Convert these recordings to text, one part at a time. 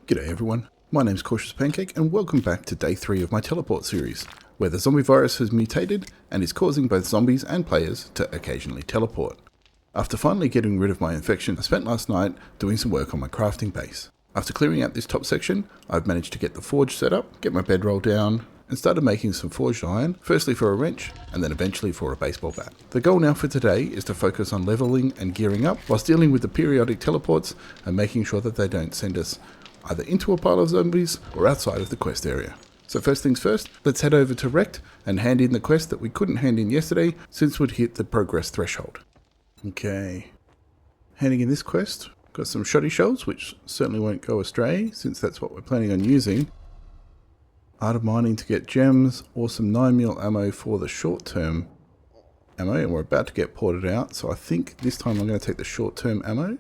G'day everyone, my name's Cautious Pancake and welcome back to day 3 of my teleport series, where the zombie virus has mutated and is causing both zombies and players to occasionally teleport. After finally getting rid of my infection, I spent last night doing some work on my crafting base. After clearing out this top section, I've managed to get the forge set up, get my bedroll down, and started making some forged iron, firstly for a wrench, and then eventually for a baseball bat. The goal now for today is to focus on leveling and gearing up, whilst dealing with the periodic teleports and making sure that they don't send us either into a pile of zombies or outside of the quest area. So first things first, let's head over to Rect and hand in the quest that we couldn't hand in yesterday since we'd hit the progress threshold. Okay, handing in this quest, got some shoddy shells which certainly won't go astray since that's what we're planning on using. Art of mining to get gems or some 9mm ammo for the short term ammo, and we're about to get ported out, so I think this time I'm going to take the short term ammo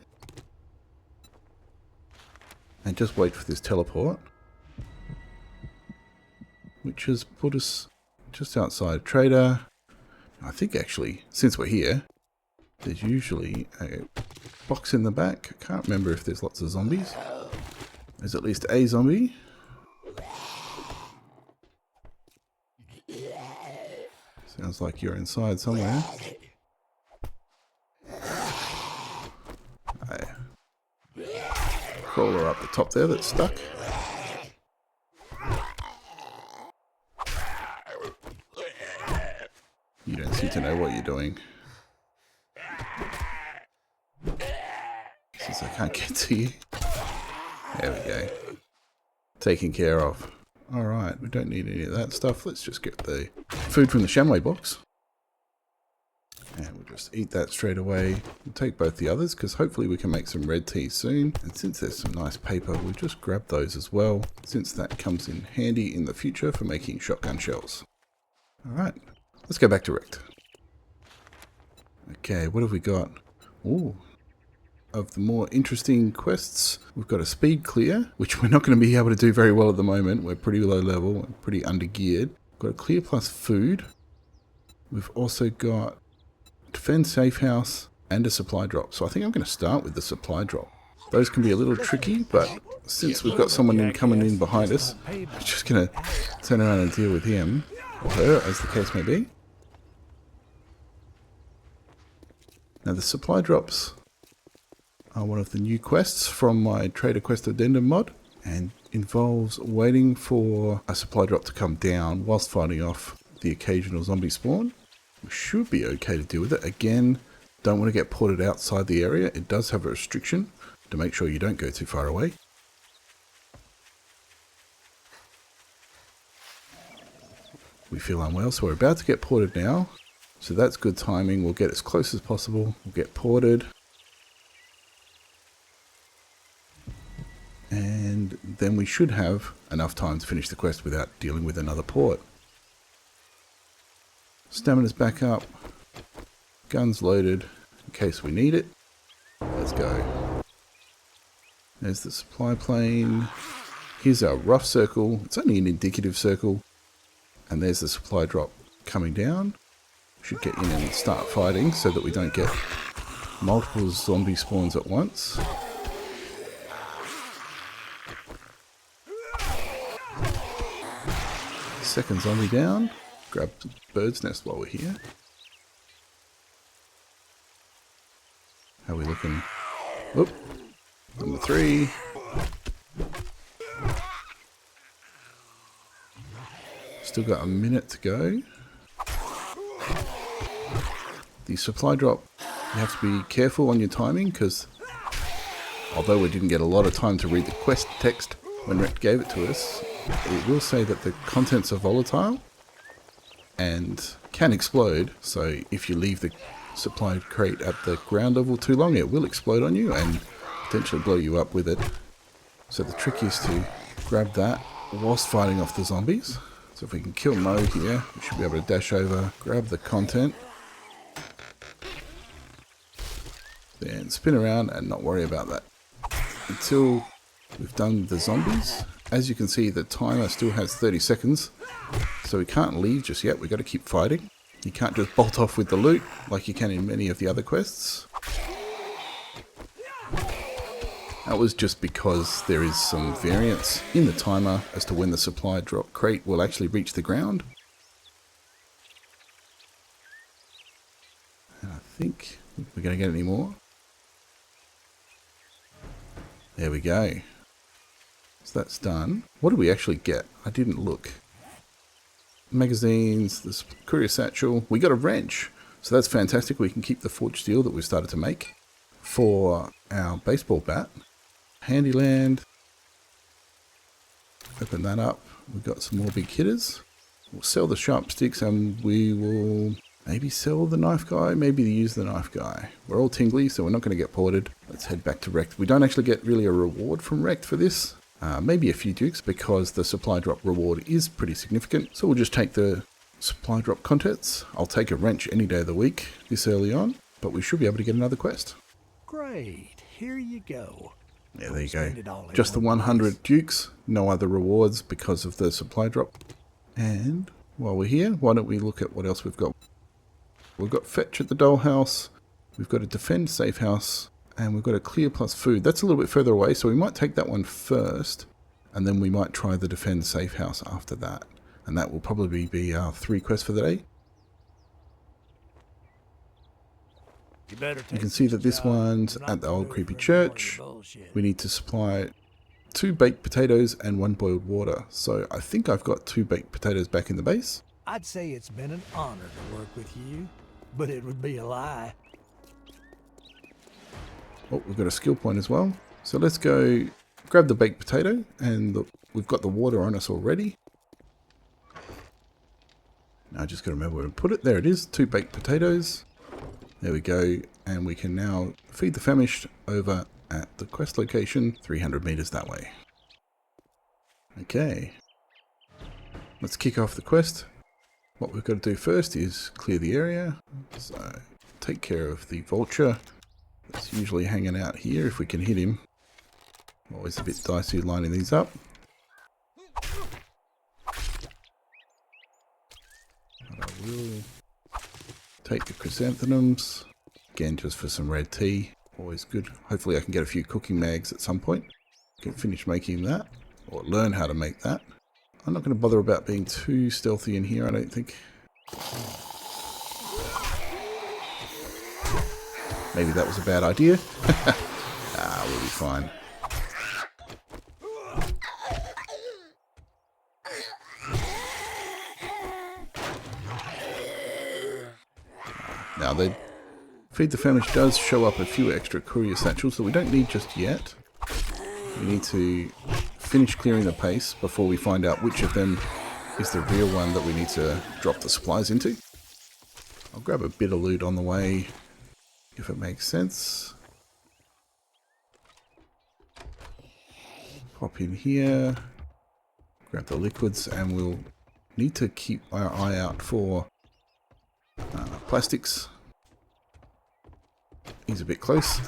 and just wait for this teleport, which has put us just outside Trader. I think actually, since we're here, there's usually a box in the back. I can't remember if there's lots of zombies. There's at least a zombie. Sounds like you're inside somewhere. Crawler up the top there that's stuck. You don't seem to know what you're doing. Since I can't get to you. There we go. Taken care of. Alright, we don't need any of that stuff. Let's just get the food from the chamois box. And we'll just eat that straight away. We'll take both the others because hopefully we can make some red tea soon. And since there's some nice paper, we'll just grab those as well, since that comes in handy in the future for making shotgun shells. Alright, let's go back to Rect. Okay, what have we got? Ooh. Of the more interesting quests, we've got a speed clear, which we're not going to be able to do very well at the moment. We're pretty low level and pretty under-geared. We've got a clear plus food. We've also got defend safe house and a supply drop. So I think I'm going to start with the supply drop. Those can be a little tricky, but since we've got someone coming in behind us, we're just going to turn around and deal with him, or her, as the case may be. Now the supply drops are one of the new quests from my Trader Quest Addendum mod, and involves waiting for a supply drop to come down whilst fighting off the occasional zombie spawn. We should be okay to deal with it. Again, don't want to get ported outside the area. It does have a restriction to make sure you don't go too far away. We feel unwell, so we're about to get ported now. So that's good timing. We'll get as close as possible. We'll get ported. And then we should have enough time to finish the quest without dealing with another port. Stamina's back up. Guns loaded in case we need it. Let's go. There's the supply plane. Here's our rough circle. It's only an indicative circle. And there's the supply drop coming down. We should get in and start fighting so that we don't get multiple zombie spawns at once. Second zombie down. Grab the bird's nest while we're here. How are we looking? Whoop. Number 3. Still got a minute to go. The supply drop, you have to be careful on your timing because although we didn't get a lot of time to read the quest text when Rect gave it to us, it will say that the contents are volatile and can explode, so if you leave the supply crate at the ground level too long, it will explode on you and potentially blow you up with it. So the trick is to grab that whilst fighting off the zombies. So if we can kill Mo here, we should be able to dash over, grab the content, then spin around and not worry about that until we've done the zombies. As you can see, the timer still has 30 seconds, so we can't leave just yet. We've got to keep fighting. You can't just bolt off with the loot like you can in many of the other quests. That was just because there is some variance in the timer as to when the supply drop crate will actually reach the ground. And I think we're going to get any more. There we go. So that's done. What did we actually get? I didn't look. Magazines, this courier satchel. We got a wrench. So that's fantastic. We can keep the forged steel that we've started to make for our baseball bat. Handyland. Open that up. We've got some more big hitters. We'll sell the sharp sticks and we will maybe sell the knife guy, maybe use the knife guy. We're all tingly, so we're not going to get ported. Let's head back to Wrecked. We don't actually get really a reward from Wrecked for this. Maybe a few dukes because the supply drop reward is pretty significant. So we'll just take the supply drop contents. I'll take a wrench any day of the week this early on, but we should be able to get another quest. Great, here you go. Yeah, there you go. Just the 100 dukes, no other rewards because of the supply drop. And while we're here, why don't we look at what else we've got. We've got fetch at the dollhouse, we've got a defend safe house, and we've got a clear plus food. That's a little bit further away, so we might take that one first, and then we might try the defend safe house after that. And that will probably be our 3 quests for the day. You can see that this one's at the old creepy church. We need to supply 2 baked potatoes and 1 boiled water. So I think I've got 2 baked potatoes back in the base. I'd say it's been an honor to work with you, but it would be a lie. Oh, we've got a skill point as well. So let's go grab the baked potato, and we've got the water on us already. Now I just got to remember where to put it. There it is, 2 baked potatoes. There we go, and we can now feed the famished over at the quest location, 300 meters that way. Okay, let's kick off the quest. What we've got to do first is clear the area. So take care of the vulture that's usually hanging out here if we can hit him. Always a bit dicey lining these up. But I will take the chrysanthemums, again just for some red tea, always good. Hopefully I can get a few cooking mags at some point. Can finish making that, or learn how to make that. I'm not going to bother about being too stealthy in here, I don't think. Maybe that was a bad idea. We'll be fine. Now, the Feed the Famished does show up a few extra courier satchels that we don't need just yet. We need to finish clearing the pace before we find out which of them is the real one that we need to drop the supplies into. I'll grab a bit of loot on the way, if it makes sense. Pop in here, grab the liquids, and we'll need to keep our eye out for plastics. He's a bit close.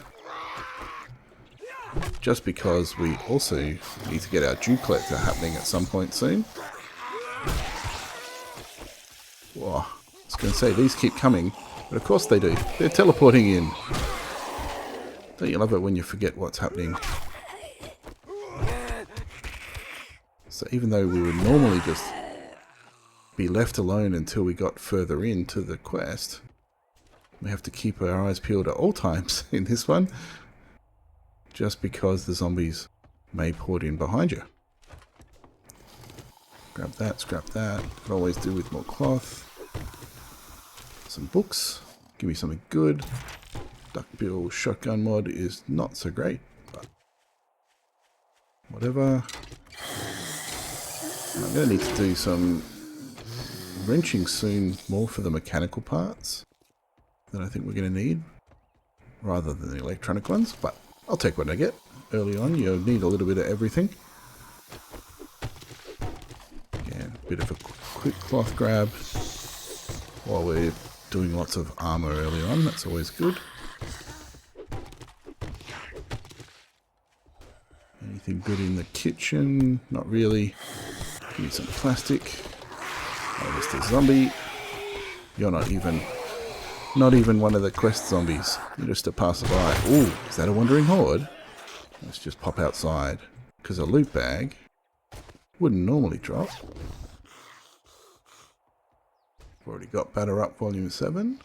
Just because we also need to get our dew collector happening at some point soon. Whoa, I was going to say, these keep coming, but of course they do. They're teleporting in. Don't you love it when you forget what's happening? So even though we would normally just be left alone until we got further into the quest, we have to keep our eyes peeled at all times in this one, just because the zombies may port in behind you. Grab that, scrap that. Could always do with more cloth. Some books. Give me something good. Duckbill shotgun mod is not so great, but whatever. I'm going to need to do some wrenching soon, more for the mechanical parts that I think we're going to need, rather than the electronic ones, but I'll take what I get. Early on, you'll need a little bit of everything. Again, a bit of a quick cloth grab while we're doing lots of armor early on. That's always good. Anything good in the kitchen? Not really. Give me some plastic. Oh, Mr. Zombie. You're not even one of the quest zombies. You're just a passerby. Ooh, is that a wandering horde? Let's just pop outside, because a loot bag wouldn't normally drop. Already got Batter Up Volume 7.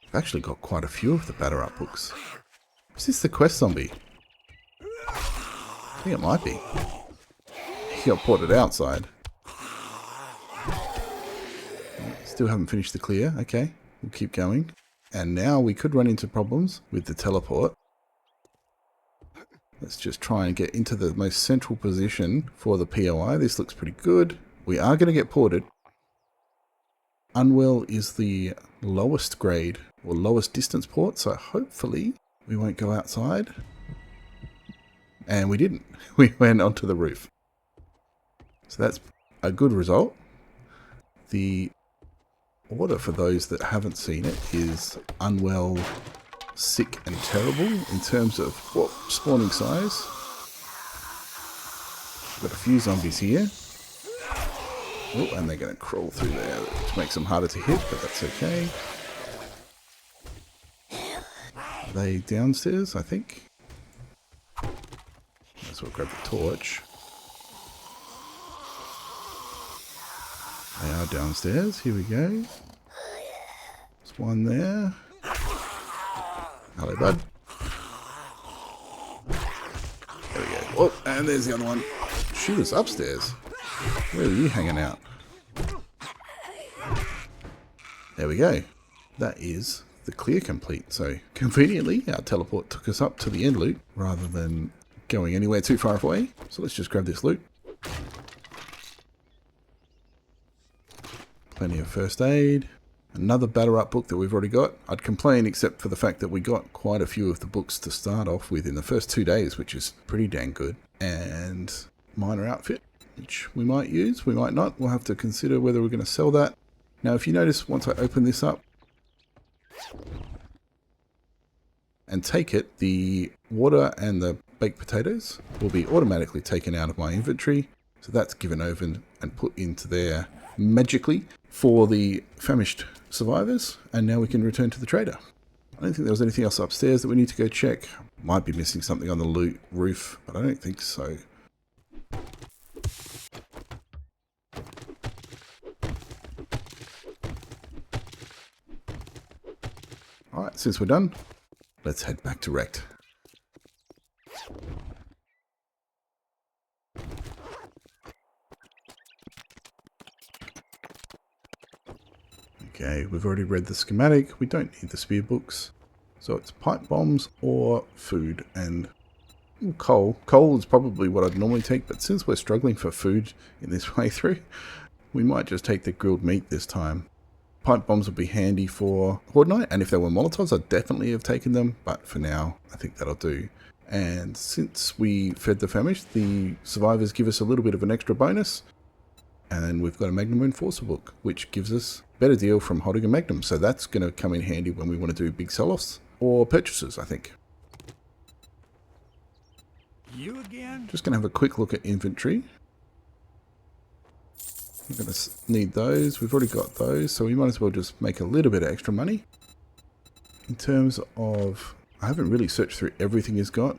I've actually got quite a few of the Batter Up books. Is this the quest zombie? I think it might be. He got ported outside. Still haven't finished the clear. Okay, we'll keep going. And now we could run into problems with the teleport. Let's just try and get into the most central position for the POI. This looks pretty good. We are going to get ported. Unwell is the lowest grade or lowest distance port, so hopefully we won't go outside. And we didn't. We went onto the roof. So that's a good result. The order for those that haven't seen it is Unwell, Sick and Terrible in terms of spawning size. Got a few zombies here. Oh, and they're going to crawl through there, which makes them harder to hit, but that's okay. Are they downstairs, I think? Let's grab the torch. They are downstairs. Here we go. There's one there. Hello, bud. There we go. Oh, and there's the other one. She was upstairs. Where are you hanging out? There we go. That is the clear complete. So, conveniently, our teleport took us up to the end loot rather than going anywhere too far away. So let's just grab this loot. Plenty of first aid. Another Batter Up book that we've already got. I'd complain except for the fact that we got quite a few of the books to start off with in the first 2 days, which is pretty dang good. And minor outfit, which we might use, we might not. We'll have to consider whether we're going to sell that. Now, if you notice, once I open this up and take it, the water and the baked potatoes will be automatically taken out of my inventory. So that's given over and put into there magically for the famished survivors, and now we can return to the trader. I don't think there was anything else upstairs that we need to go check. Might be missing something on the loot roof, but I don't think so. Alright, since we're done, let's head back to Wrecked. Okay, we've already read the schematic. We don't need the spear books. So it's pipe bombs or food and coal. Coal is probably what I'd normally take, but since we're struggling for food in this playthrough, we might just take the grilled meat this time. Pipe bombs would be handy for Horde Night, and if there were Molotovs, I'd definitely have taken them, but for now, I think that'll do. And since we fed the famished, the survivors give us a little bit of an extra bonus. And we've got a Magnum Enforcer book, which gives us a better deal from holding a Magnum. So that's going to come in handy when we want to do big sell-offs or purchases, I think. You again? Just going to have a quick look at inventory. We're going to need those. We've already got those, so we might as well just make a little bit of extra money. In terms of, I haven't really searched through everything he's got.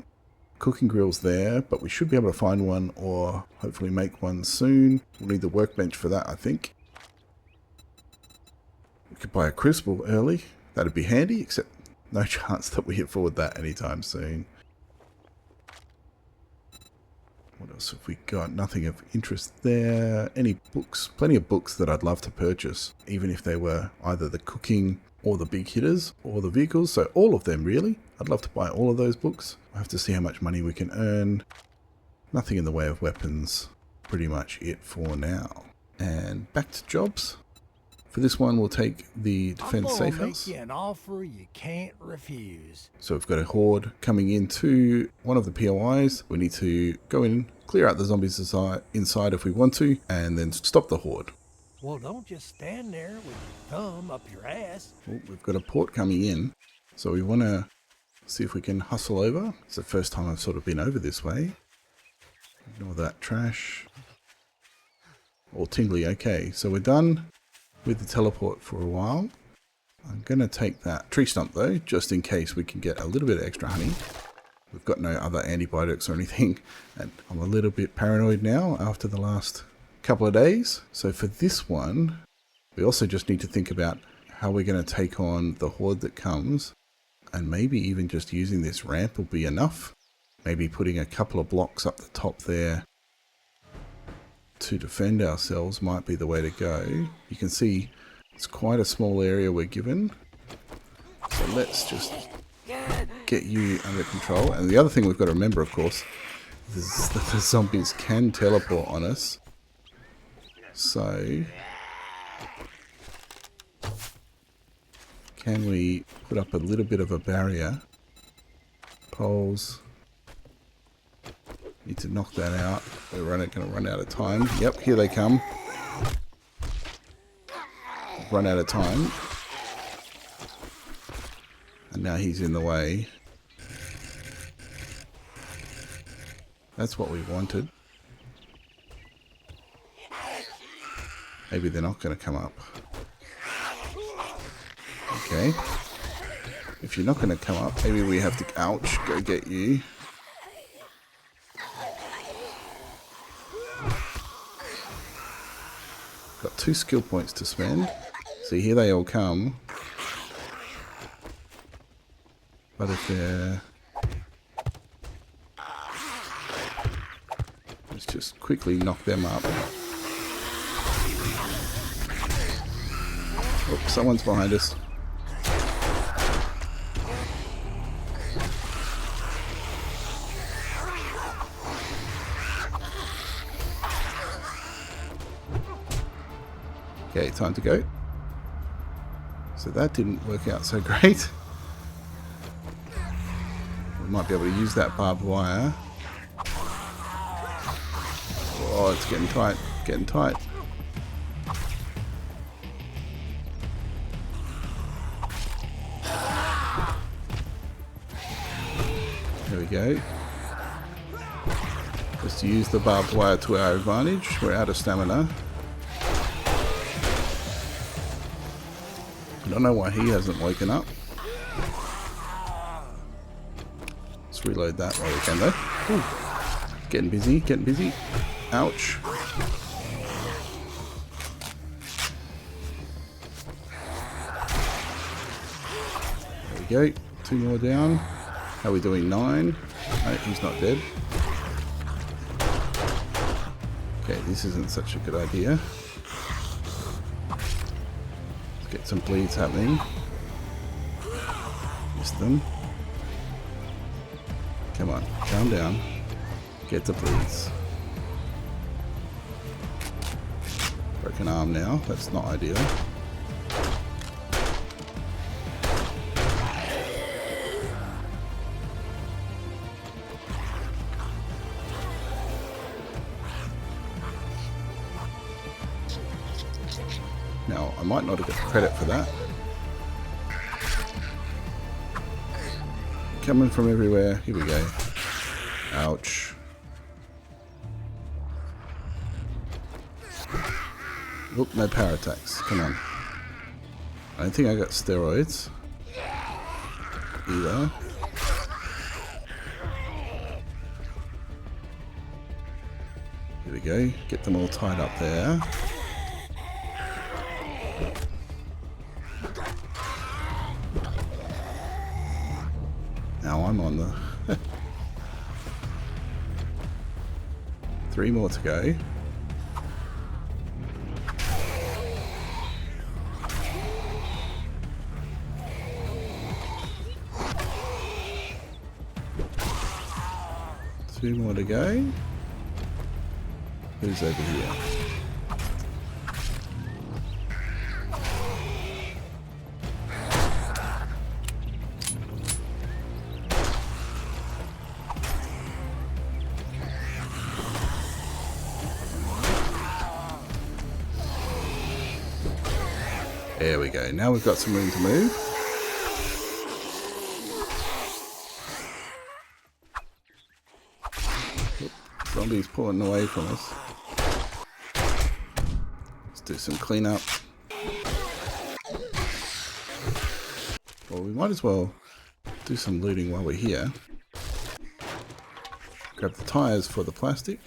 Cooking grill's there, but we should be able to find one or hopefully make one soon. We'll need the workbench for that, I think. We could buy a crucible early. That'd be handy, except no chance that we afford that anytime soon. What else have we got? Nothing of interest there. Any books? Plenty of books that I'd love to purchase, even if they were either the cooking or the big hitters or the vehicles. So all of them, really. I'd love to buy all of those books. I have to see how much money we can earn. Nothing in the way of weapons. Pretty much it for now. And back to jobs. For this one, we'll take the defense safe house. Make you an offer you can't refuse. So we've got a horde coming into one of the POIs. We need to go in, clear out the zombies inside if we want to, and then stop the horde. Well, don't just stand there with your thumb up your ass. Oh, we've got a port coming in, so we want to see if we can hustle over. It's the first time I've sort of been over this way. Ignore that trash. All tingly, okay. So we're done with the teleport for a while. I'm going to take that tree stump though, just in case we can get a little bit of extra honey. We've got no other antibiotics or anything, and I'm a little bit paranoid now after the last couple of days. So for this one, we also just need to think about how we're going to take on the horde that comes, and maybe even just using this ramp will be enough. Maybe putting a couple of blocks up the top there to defend ourselves might be the way to go. You can see it's quite a small area we're given. So let's just get you under control. And the other thing we've got to remember, of course, is that the zombies can teleport on us. So can we put up a little bit of a barrier? Poles. Need to knock that out. We're going to run out of time. Yep, here they come. Run out of time. And now he's in the way. That's what we wanted. Maybe they're not going to come up. Okay. If you're not going to come up, maybe we have to, ouch, go get you. Got 2 skill points to spend. See, here they all come. But if they're... let's just quickly knock them up. Oh, someone's behind us. Okay, time to go. So that didn't work out so great. We might be able to use that barbed wire. Oh, it's getting tight, getting tight. There we go. Just use the barbed wire to our advantage. We're out of stamina. I don't know why he hasn't woken up. Let's reload that while we can though. Ooh. Getting busy, getting busy. Ouch. There we go. 2 more down. How are we doing? 9. No, he's not dead. Okay, this isn't such a good idea. Get some bleeds happening. Missed them. Come on, calm down. Get the bleeds. Broken arm now. That's not ideal. Now, I might not have got credit for that. Coming from everywhere. Here we go. Ouch. Oop, no power attacks. Come on. I don't think I got steroids. Either. Here we go. Get them all tied up there. Now I'm on the... 3 more to go. Two more to go. Who's over here? There we go. Now we've got some room to move. Zombies pulling away from us. Let's do some cleanup. Well, we might as well do some looting while we're here. Grab the tires for the plastic.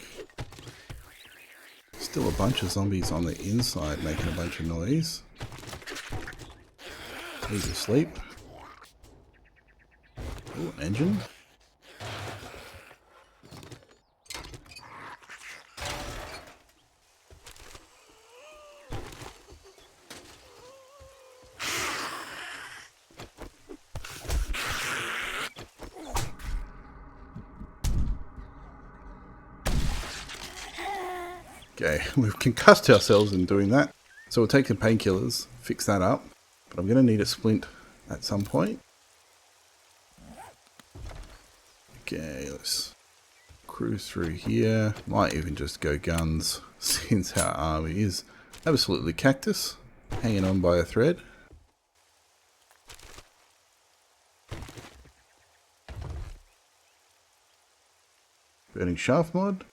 Still a bunch of zombies on the inside making a bunch of noise. He's asleep. Ooh, an engine. Okay, we've concussed ourselves in doing that. So we'll take the painkillers, fix that up. But I'm going to need a splint at some point. Okay, let's cruise through here. Might even just go guns, since our army is absolutely cactus, hanging on by a thread. Burning shaft mod.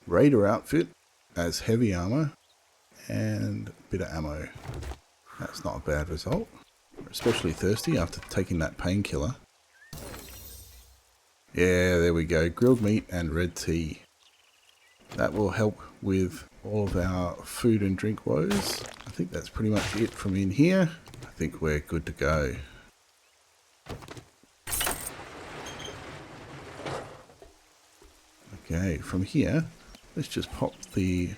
Raider outfit as heavy armor. And a bit of ammo. That's not a bad result. We're especially thirsty after taking that painkiller. Yeah, there we go. Grilled meat and red tea. That will help with all of our food and drink woes. I think that's pretty much it from in here. I think we're good to go. Okay, from here, let's just pop the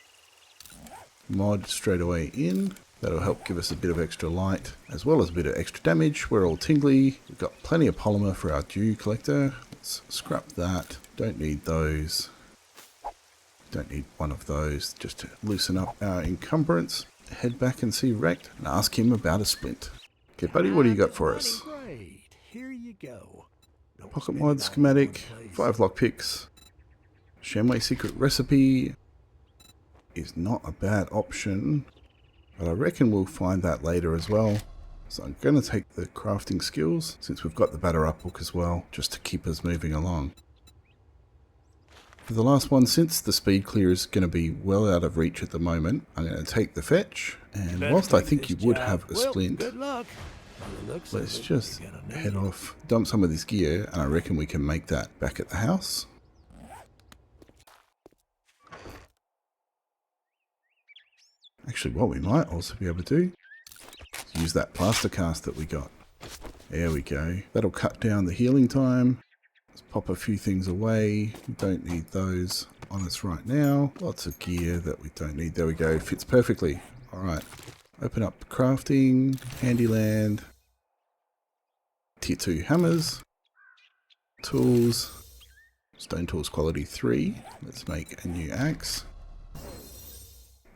mod straight away in. That'll help give us a bit of extra light, as well as a bit of extra damage. We're all tingly. We've got plenty of polymer for our dew collector. Let's scrap that. Don't need those. Don't need one of those, just to loosen up our encumbrance. Head back and see Rect and ask him about a splint. Okay, buddy, what do you got for us? Great. Here you go. Pocket mod schematic, 5 lockpicks. Shamway secret recipe is not a bad option, but I reckon we'll find that later as well. So I'm going to take the crafting skills, since we've got the batter up book as well, just to keep us moving along. For the last one, since the speed clear is going to be well out of reach at the moment, I'm going to take the fetch, and whilst I think you would have a splint, let's just head off, dump some of this gear, and I reckon we can make that back at the house. Actually, what we might also be able to do is use that plaster cast that we got. There we go. That'll cut down the healing time. Let's pop a few things away. We don't need those on us right now. Lots of gear that we don't need. There we go. Fits perfectly. Alright. Open up crafting. Handyland. Tier 2 hammers. Tools. Stone tools quality 3. Let's make a new axe.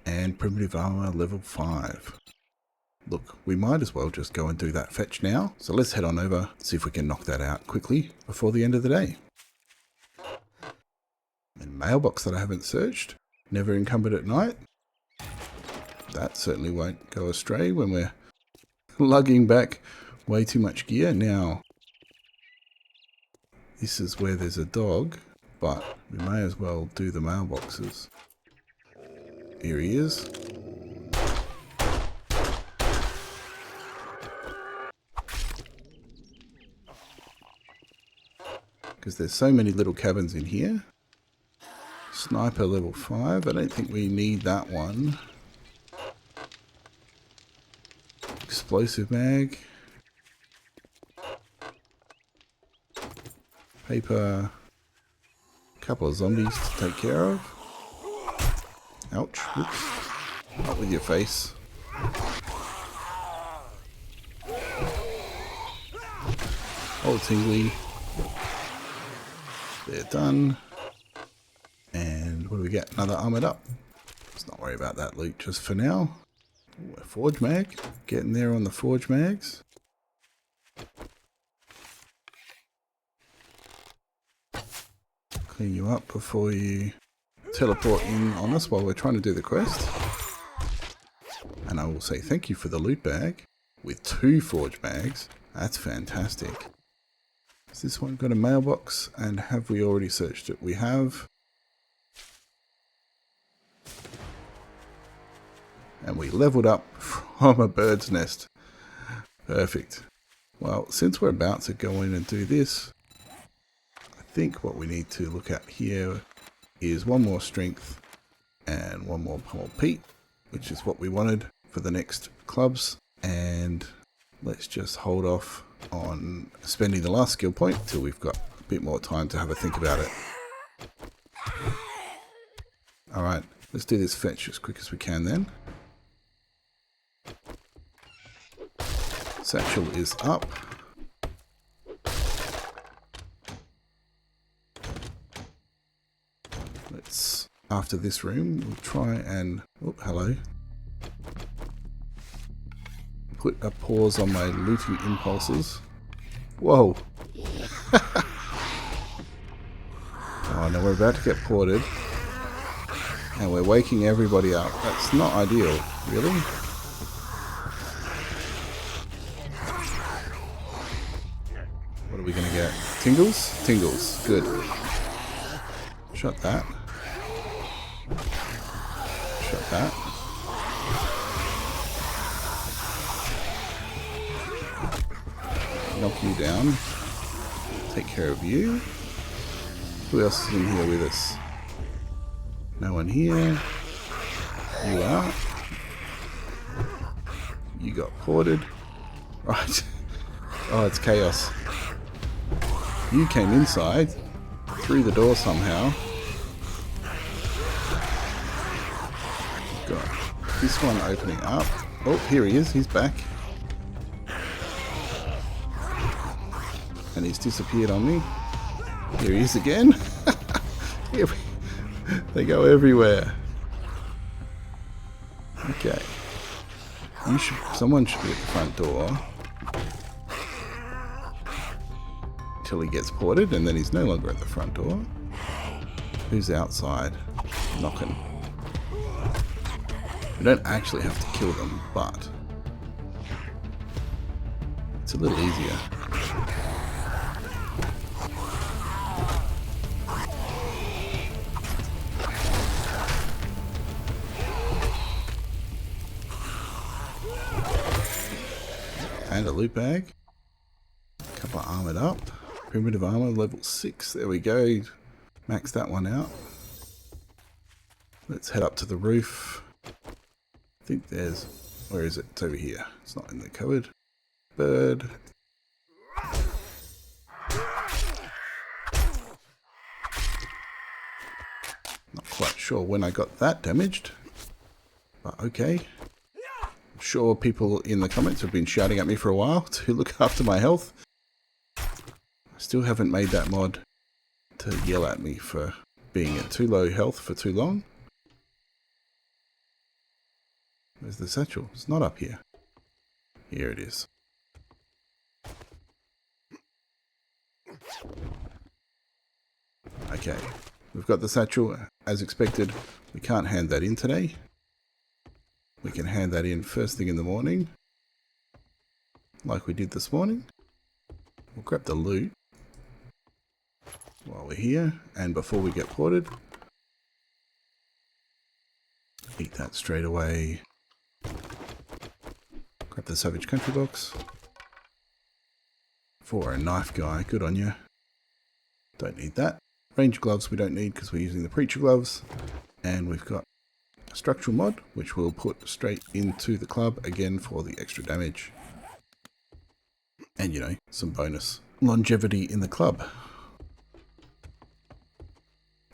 And primitive armor level 5. Look, we might as well just go and do that fetch now. So let's head on over, see if we can knock that out quickly before the end of the day. And mailbox that I haven't searched. Never encumbered at night. That certainly won't go astray when we're lugging back way too much gear. Now, this is where there's a dog, but we may as well do the mailboxes. Here he is. Because there's so many little cabins in here. Sniper level 5. I don't think we need that one. Explosive mag. Paper. A couple of zombies to take care of. Ouch. Oops. Not with your face. Old tingly. They're done. And what do we get? Another armored up. Let's not worry about that loot just for now. Ooh, a forge mag. Getting there on the forge mags. Clean you up before you teleport in on us while we're trying to do the quest. And I will say thank you for the loot bag with 2 forge mags. That's fantastic. Has this one got a mailbox, and have we already searched it? We have. And we leveled up from a bird's nest. Perfect. Well, since we're about to go in and do this, I think what we need to look at here is one more strength and one more pummel Pete, which is what we wanted for the next clubs. And let's just hold off on spending the last skill point till we've got a bit more time to have a think about it. Alright, let's do this fetch as quick as we can then. Satchel is up. Let's, after this room, we'll try and, oh, hello. Put a pause on my looting impulses. Whoa. Oh no, we're about to get ported. And we're waking everybody up. That's not ideal, really. What are we going to get? Tingles? Tingles. Good. Shut that. Shut that. Knock you down. Take care of you. Who else is in here with us? No one here. You are. You got ported. Right. Oh, it's chaos. You came inside, through the door somehow. Got this one opening up. Oh, here he is. He's back. And he's disappeared on me. Here he is again. Here we, they go everywhere. Okay. Someone should be at the front door. Until he gets ported, and then he's no longer at the front door. Who's outside knocking? We don't actually have to kill them, but it's a little easier. And a loot bag. A couple of armored up. Primitive armor level 6. There we go. Max that one out. Let's head up to the roof. I think there's... Where is it? It's over here. It's not in the cupboard. Bird. Not quite sure when I got that damaged. But okay. I'm sure people in the comments have been shouting at me for a while to look after my health. Still haven't made that mod to yell at me for being at too low health for too long. Where's the satchel? It's not up here. Here it is. Okay, we've got the satchel as expected. We can't hand that in today. We can hand that in first thing in the morning, like we did this morning. We'll grab the loot while we're here, and before we get ported, eat that straight away. Grab the Savage Country box. For a knife guy, good on you. Don't need that. Range gloves we don't need because we're using the Preacher gloves. And we've got a structural mod, which we'll put straight into the club again for the extra damage. And, you know, some bonus longevity in the club.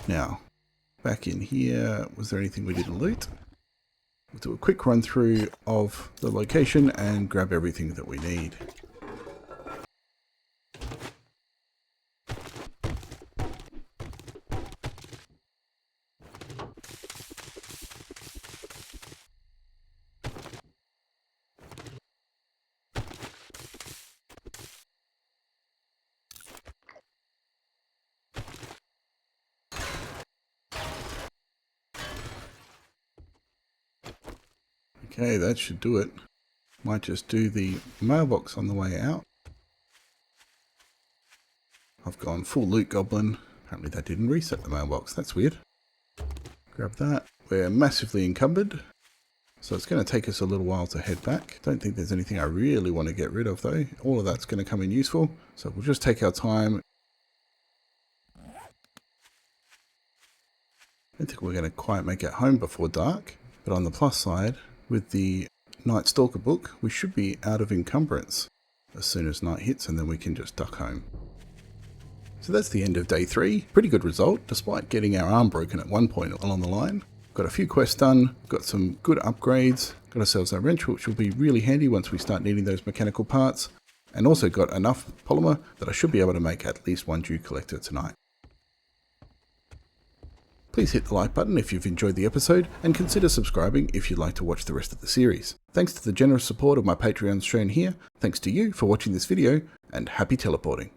Now, back in here, was there anything we didn't loot? We'll do a quick run through of the location and grab everything that we need. Okay, that should do it. Might just do the mailbox on the way out. I've gone full loot goblin. Apparently that didn't reset the mailbox. That's weird. Grab that. We're massively encumbered. So it's going to take us a little while to head back. Don't think there's anything I really want to get rid of though. All of that's going to come in useful. So we'll just take our time. I don't think we're going to quite make it home before dark. But on the plus side, with the Night Stalker book, we should be out of encumbrance as soon as night hits, and then we can just duck home. So that's the end of day 3. Pretty good result, despite getting our arm broken at one point along the line. Got a few quests done, got some good upgrades, got ourselves a wrench which will be really handy once we start needing those mechanical parts, and also got enough polymer that I should be able to make at least one dew collector tonight. Please hit the like button if you've enjoyed the episode, and consider subscribing if you'd like to watch the rest of the series. Thanks to the generous support of my Patreons shown here, thanks to you for watching this video, and happy teleporting.